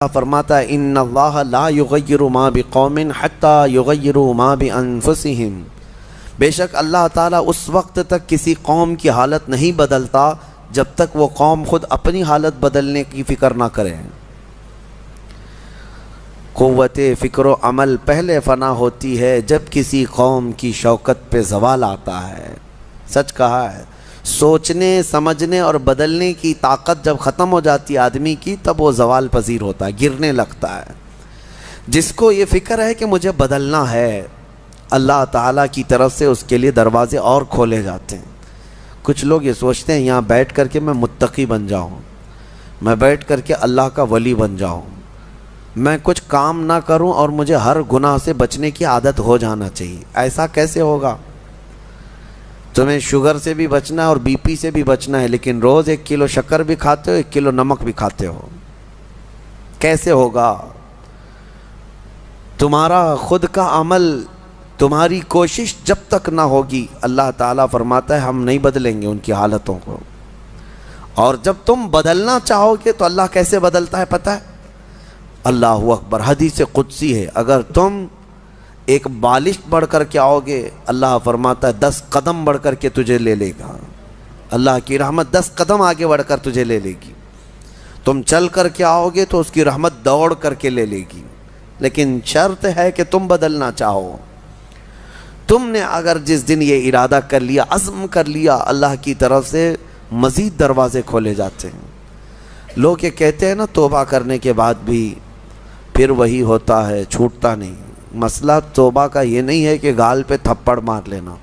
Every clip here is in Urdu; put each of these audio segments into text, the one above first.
فرماتا ہے ان اللہ لا یغیر ما بقوم حتی یغیروا ما بانفسہم، بے شک اللہ تعالیٰ اس وقت تک کسی قوم کی حالت نہیں بدلتا جب تک وہ قوم خود اپنی حالت بدلنے کی فکر نہ کرے۔ قوت فکر و عمل پہلے فنا ہوتی ہے جب کسی قوم کی شوکت پہ زوال آتا ہے۔ سچ کہا ہے، سوچنے سمجھنے اور بدلنے کی طاقت جب ختم ہو جاتی ہے آدمی کی، تب وہ زوال پذیر ہوتا ہے، گرنے لگتا ہے۔ جس کو یہ فکر ہے کہ مجھے بدلنا ہے، اللہ تعالیٰ کی طرف سے اس کے لیے دروازے اور کھولے جاتے ہیں۔ کچھ لوگ یہ سوچتے ہیں یہاں بیٹھ کر کے میں متقی بن جاؤں، میں بیٹھ کر کے اللہ کا ولی بن جاؤں، میں کچھ کام نہ کروں اور مجھے ہر گناہ سے بچنے کی عادت ہو جانا چاہیے۔ ایسا کیسے ہوگا؟ تمہیں شوگر سے بھی بچنا ہے اور بی پی سے بھی بچنا ہے، لیکن روز 1 کلو شکر بھی کھاتے ہو، 1 کلو نمک بھی کھاتے ہو، کیسے ہوگا؟ تمہارا خود کا عمل، تمہاری کوشش جب تک نہ ہوگی، اللہ تعالیٰ فرماتا ہے ہم نہیں بدلیں گے ان کی حالتوں کو۔ اور جب تم بدلنا چاہو گے تو اللہ کیسے بدلتا ہے پتہ ہے؟ اللہ اکبر، حدیث قدسی ہے، اگر تم ایک بالش بڑھ کر کے آؤ گے، اللہ فرماتا ہے 10 قدم بڑھ کر کے تجھے لے لے گا۔ اللہ کی رحمت 10 قدم آگے بڑھ کر تجھے لے لے گی۔ تم چل کر کے آؤ گے تو اس کی رحمت دوڑ کر کے لے لے گی، لیکن شرط ہے کہ تم بدلنا چاہو۔ تم نے اگر جس دن یہ ارادہ کر لیا، عزم کر لیا، اللہ کی طرف سے مزید دروازے کھولے جاتے ہیں۔ لوگ یہ کہتے ہیں نا توبہ کرنے کے بعد بھی پھر وہی ہوتا ہے، چھوٹتا نہیں۔ مسئلہ توبہ کا یہ نہیں ہے کہ گال پہ تھپڑ مار لینا،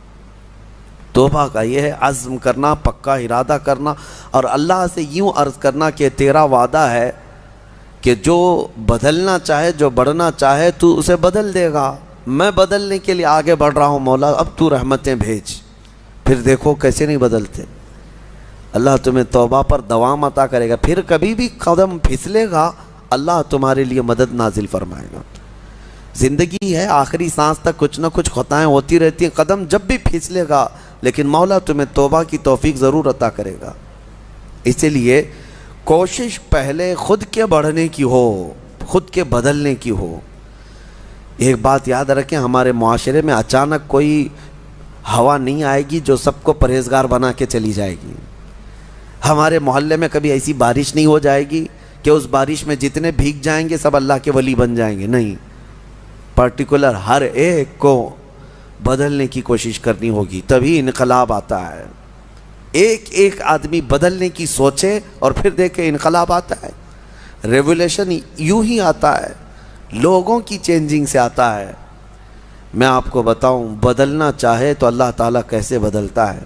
توبہ کا یہ ہے عزم کرنا، پکا ارادہ کرنا، اور اللہ سے یوں عرض کرنا کہ تیرا وعدہ ہے کہ جو بدلنا چاہے، جو بڑھنا چاہے تو اسے بدل دے گا۔ میں بدلنے کے لیے آگے بڑھ رہا ہوں مولا، اب تو رحمتیں بھیج۔ پھر دیکھو کیسے نہیں بدلتے۔ اللہ تمہیں توبہ پر دوام عطا کرے گا، پھر کبھی بھی قدم پھسلے گا اللہ تمہارے لیے مدد نازل فرمائے گا۔ زندگی ہے، آخری سانس تک کچھ نہ کچھ خطائیں ہوتی رہتی ہیں، قدم جب بھی پھسلے گا لیکن مولا تمہیں توبہ کی توفیق ضرور عطا کرے گا۔ اسی لیے کوشش پہلے خود کے بڑھنے کی ہو، خود کے بدلنے کی ہو۔ ایک بات یاد رکھیں، ہمارے معاشرے میں اچانک کوئی ہوا نہیں آئے گی جو سب کو پرہیزگار بنا کے چلی جائے گی۔ ہمارے محلے میں کبھی ایسی بارش نہیں ہو جائے گی کہ اس بارش میں جتنے بھیگ جائیں گے سب اللہ کے ولی بن جائیں گے، نہیں۔ پرٹیکولر ہر ایک کو بدلنے کی کوشش کرنی ہوگی، تبھی انقلاب آتا ہے۔ ایک ایک آدمی بدلنے کی سوچے اور پھر دیکھے انقلاب آتا ہے۔ ریولیوشن یوں ہی آتا ہے، لوگوں کی چینجنگ سے آتا ہے۔ میں آپ کو بتاؤں، بدلنا چاہے تو اللہ تعالیٰ کیسے بدلتا ہے۔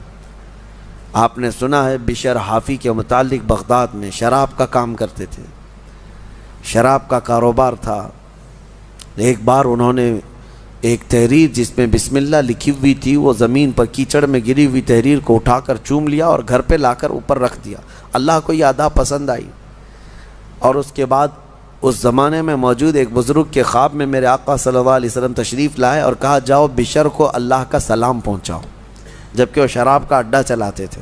آپ نے سنا ہے بشر حافی کے متعلق، بغداد میں شراب کا کام کرتے تھے، شراب کا کاروبار تھا۔ ایک بار انہوں نے ایک تحریر جس میں بسم اللہ لکھی ہوئی تھی، وہ زمین پر کیچڑ میں گری ہوئی تحریر کو اٹھا کر چوم لیا اور گھر پہ لا کر اوپر رکھ دیا۔ اللہ کو یہ ادا پسند آئی، اور اس کے بعد اس زمانے میں موجود ایک بزرگ کے خواب میں میرے آقا صلی اللہ علیہ وسلم تشریف لائے اور کہا جاؤ بشر کو اللہ کا سلام پہنچاؤ، جبکہ وہ شراب کا اڈا چلاتے تھے۔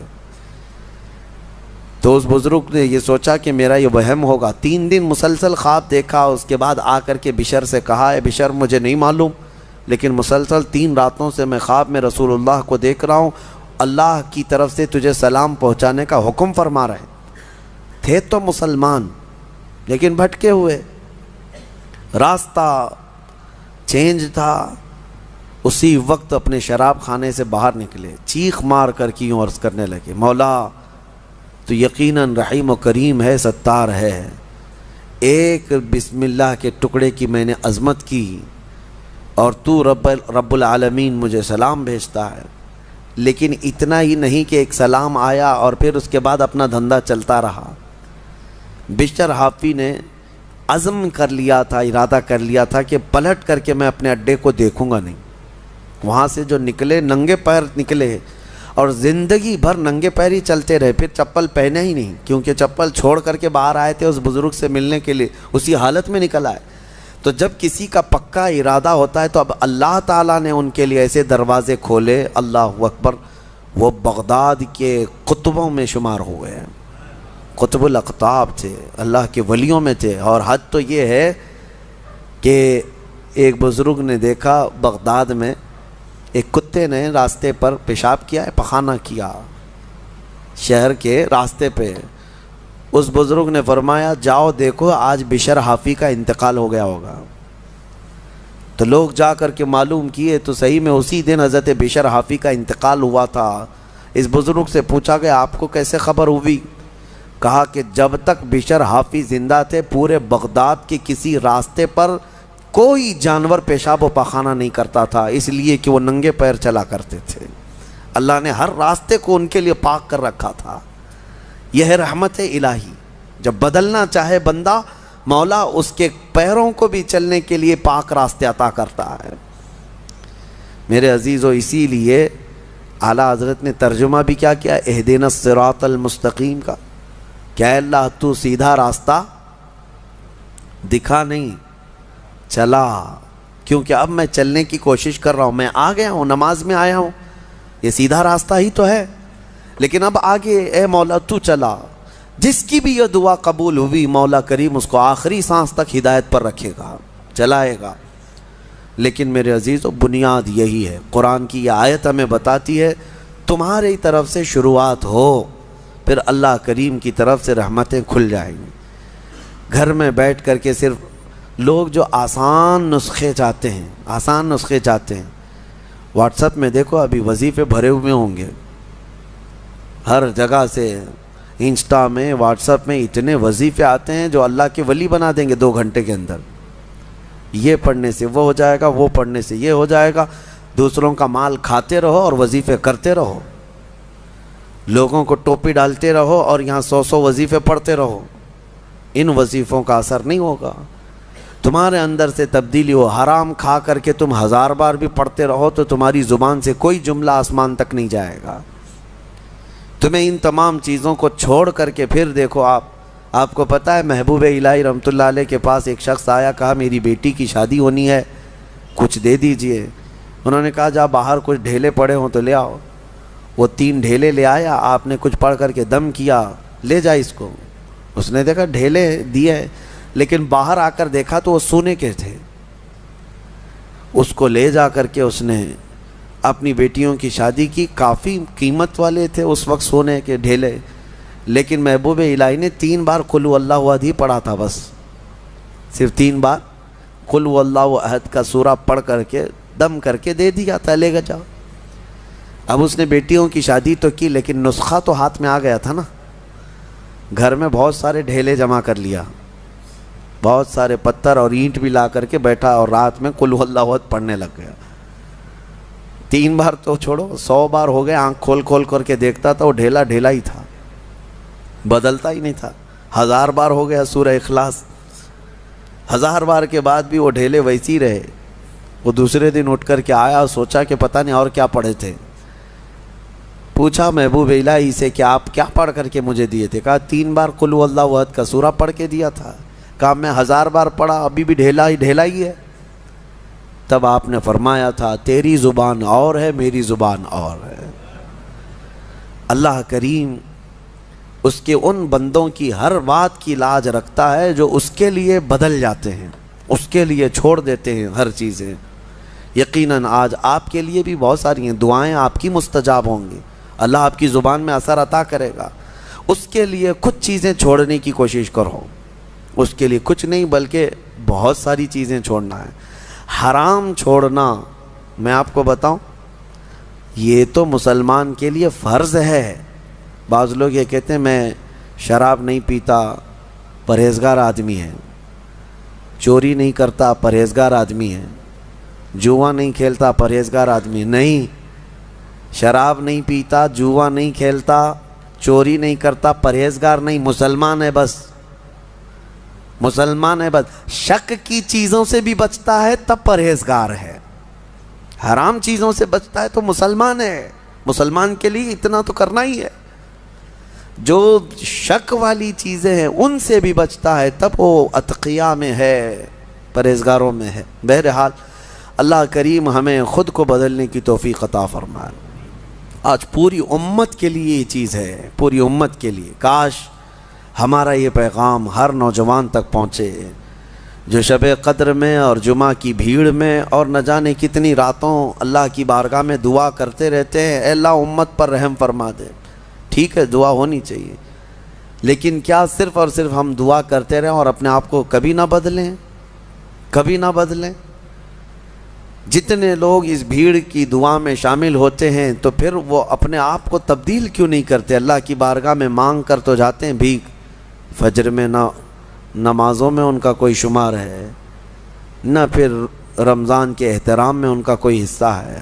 تو اس بزرگ نے یہ سوچا کہ میرا یہ وہم ہوگا، 3 دن مسلسل خواب دیکھا، اس کے بعد آ کر کے بشر سے کہا اے بشر مجھے نہیں معلوم، لیکن مسلسل 3 راتوں سے میں خواب میں رسول اللہ کو دیکھ رہا ہوں، اللہ کی طرف سے تجھے سلام پہنچانے کا حکم فرما رہے تھے۔ تو مسلمان لیکن بھٹکے ہوئے، راستہ چینج تھا۔ اسی وقت اپنے شراب خانے سے باہر نکلے، چیخ مار کر کے یوں عرض کرنے لگے مولا تو یقیناً رحیم و کریم ہے، ستار ہے۔ ایک بسم اللہ کے ٹکڑے کی میں نے عظمت کی اور تو رب العالمین مجھے سلام بھیجتا ہے، لیکن اتنا ہی نہیں کہ ایک سلام آیا اور پھر اس کے بعد اپنا دھندا چلتا رہا۔ بشر حافی نے عزم کر لیا تھا، ارادہ کر لیا تھا کہ پلٹ کر کے میں اپنے اڈے کو دیکھوں گا نہیں۔ وہاں سے جو نکلے ننگے پیر نکلے اور زندگی بھر ننگے پیر ہی چلتے رہے، پھر چپل پہنے ہی نہیں، کیونکہ چپل چھوڑ کر کے باہر آئے تھے اس بزرگ سے ملنے کے لیے، اسی حالت میں نکل آئے۔ تو جب کسی کا پکا ارادہ ہوتا ہے تو اب اللہ تعالیٰ نے ان کے لیے ایسے دروازے کھولے، اللہ اکبر، وہ بغداد کے قطبوں میں شمار ہوئے ہیں۔ قطب الاقطاب تھے، اللہ کے ولیوں میں تھے. اور حد تو یہ ہے کہ ایک بزرگ نے دیکھا بغداد میں ایک کتے نے راستے پر پیشاب کیا ہے، پخانہ کیا شہر کے راستے پہ. اس بزرگ نے فرمایا جاؤ دیکھو آج بشر حافی کا انتقال ہو گیا ہوگا. تو لوگ جا کر کے معلوم کیے تو صحیح میں اسی دن حضرت بشر حافی کا انتقال ہوا تھا. اس بزرگ سے پوچھا کہ آپ کو کیسے خبر ہوئی؟ کہا کہ جب تک بشر حافی زندہ تھے پورے بغداد کے کسی راستے پر کوئی جانور پیشاب و پخانہ نہیں کرتا تھا، اس لیے کہ وہ ننگے پیر چلا کرتے تھے. اللہ نے ہر راستے کو ان کے لیے پاک کر رکھا تھا. یہ ہے رحمت الہی. جب بدلنا چاہے بندہ، مولا اس کے پیروں کو بھی چلنے کے لیے پاک راستے عطا کرتا ہے. میرے عزیزو، اسی لیے اعلیٰ حضرت نے ترجمہ بھی کیا کیا، اہدنا الصراط المستقیم کا. کیا اللہ تو سیدھا راستہ دکھا، نہیں چلا. کیونکہ اب میں چلنے کی کوشش کر رہا ہوں، میں آ گیا ہوں، نماز میں آیا ہوں، یہ سیدھا راستہ ہی تو ہے، لیکن اب آگے اے مولا تو چلا. جس کی بھی یہ دعا قبول ہوئی مولا کریم اس کو آخری سانس تک ہدایت پر رکھے گا، چلائے گا. لیکن میرے عزیزو، بنیاد یہی ہے. قرآن کی یہ آیت ہمیں بتاتی ہے تمہاری طرف سے شروعات ہو، پھر اللہ کریم کی طرف سے رحمتیں کھل جائیں گی. گھر میں بیٹھ کر کے صرف لوگ جو آسان نسخے چاہتے ہیں، واٹس ایپ میں دیکھو ابھی وظیفے بھرے ہوئے ہوں گے ہر جگہ سے. انسٹا میں، واٹس ایپ میں اتنے وظیفے آتے ہیں جو اللہ کے ولی بنا دیں گے 2 گھنٹے کے اندر. یہ پڑھنے سے وہ ہو جائے گا، وہ پڑھنے سے یہ ہو جائے گا. دوسروں کا مال کھاتے رہو اور وظیفے کرتے رہو، لوگوں کو ٹوپی ڈالتے رہو اور یہاں 100 وظیفے پڑھتے رہو. ان وظیفوں کا اثر نہیں ہوگا. تمہارے اندر سے تبدیلی ہو. حرام کھا کر کے تم 1000 بار بھی پڑھتے رہو تو تمہاری زبان سے کوئی جملہ آسمان تک نہیں جائے گا. تمہیں ان تمام چیزوں کو چھوڑ کر کے پھر دیکھو. آپ کو پتہ ہے محبوب الہی رحمۃ اللہ علیہ کے پاس ایک شخص آیا، کہا میری بیٹی کی شادی ہونی ہے، کچھ دے دیجئے. انہوں نے کہا جا باہر کچھ ڈھیلے پڑے ہوں تو لے آؤ. وہ 3 ڈھیلے لے آیا. آپ نے کچھ پڑھ کر کے دم کیا، لے جا اس کو. اس نے دیکھا ڈھیلے دیے، لیکن باہر آ کر دیکھا تو وہ سونے کے تھے. اس کو لے جا کر کے اس نے اپنی بیٹیوں کی شادی کی. کافی قیمت والے تھے اس وقت سونے کے ڈھیلے، لیکن محبوب الہی نے 3 بار قل هو اللہ احد ہی پڑھا تھا. بس صرف 3 بار قل هو اللہ احد کا سورہ پڑھ کر کے دم کر کے دے دیا تھا، لے گا جاؤ. اب اس نے بیٹیوں کی شادی تو کی، لیکن نسخہ تو ہاتھ میں آ گیا تھا نا. گھر میں بہت سارے ڈھیلے جمع کر لیا، بہت سارے پتھر اور اینٹ بھی لا کر کے بیٹھا اور رات میں قل هو اللہ احد پڑھنے لگ گیا. 3 بار تو چھوڑو، 100 بار ہو گئے. آنکھ کھول کھول کر کے دیکھتا تھا وہ ڈھیلا ڈھیلا ہی تھا، بدلتا ہی نہیں تھا. 1000 بار ہو گیا سورہ اخلاص، 1000 بار کے بعد بھی وہ ڈھیلے ویسی ہی رہے. وہ دوسرے دن اٹھ کر کے آیا اور سوچا کہ پتہ نہیں اور کیا پڑھے تھے. پوچھا محبوب الہی سے کہ آپ کیا پڑھ کر کے مجھے دیے تھے؟ کہا 3 بار قل هو اللہ احد کا سورہ پڑھ کے دیا تھا. کہا میں 1000 بار پڑھا، ابھی بھی ڈھیلا ہی ہے. تب آپ نے فرمایا تھا تیری زبان اور ہے، میری زبان اور ہے. اللہ کریم اس کے ان بندوں کی ہر بات کی لاج رکھتا ہے جو اس کے لیے بدل جاتے ہیں، اس کے لیے چھوڑ دیتے ہیں ہر چیزیں. یقیناً آج آپ کے لیے بھی بہت ساری ہیں دعائیں آپ کی مستجاب ہوں گی، اللہ آپ کی زبان میں اثر عطا کرے گا. اس کے لیے کچھ چیزیں چھوڑنے کی کوشش کرو. اس کے لیے کچھ نہیں بلکہ بہت ساری چیزیں چھوڑنا ہے. حرام چھوڑنا، میں آپ کو بتاؤں، یہ تو مسلمان کے لیے فرض ہے. بعض لوگ یہ کہتے ہیں میں شراب نہیں پیتا، پرہیزگار آدمی ہے، چوری نہیں کرتا، پرہیزگار آدمی ہے، جوا نہیں کھیلتا، پرہیزگار آدمی. نہیں، شراب نہیں پیتا، جوا نہیں کھیلتا، چوری نہیں کرتا، پرہیزگار نہیں، مسلمان ہے بس. مسلمان ہے بس. شک کی چیزوں سے بھی بچتا ہے تب پرہیزگار ہے. حرام چیزوں سے بچتا ہے تو مسلمان ہے. مسلمان کے لیے اتنا تو کرنا ہی ہے. جو شک والی چیزیں ہیں ان سے بھی بچتا ہے تب وہ اتقیاء میں ہے، پرہیزگاروں میں ہے. بہرحال اللہ کریم ہمیں خود کو بدلنے کی توفیق عطا فرمائے. آج پوری امت کے لیے یہ چیز ہے، پوری امت کے لیے. کاش ہمارا یہ پیغام ہر نوجوان تک پہنچے جو شب قدر میں اور جمعہ کی بھیڑ میں اور نہ جانے کتنی راتوں اللہ کی بارگاہ میں دعا کرتے رہتے ہیں، اے اللہ امت پر رحم فرما دے۔ ٹھیک ہے، دعا ہونی چاہیے، لیکن کیا صرف اور صرف ہم دعا کرتے رہیں اور اپنے آپ کو کبھی نہ بدلیں؟ کبھی نہ بدلیں؟ جتنے لوگ اس بھیڑ کی دعا میں شامل ہوتے ہیں تو پھر وہ اپنے آپ کو تبدیل کیوں نہیں کرتے؟ اللہ کی بارگاہ میں مانگ کر تو جاتے ہیں بھیک، فجر میں نہ نمازوں میں ان کا کوئی شمار ہے، نہ پھر رمضان کے احترام میں ان کا کوئی حصہ ہے۔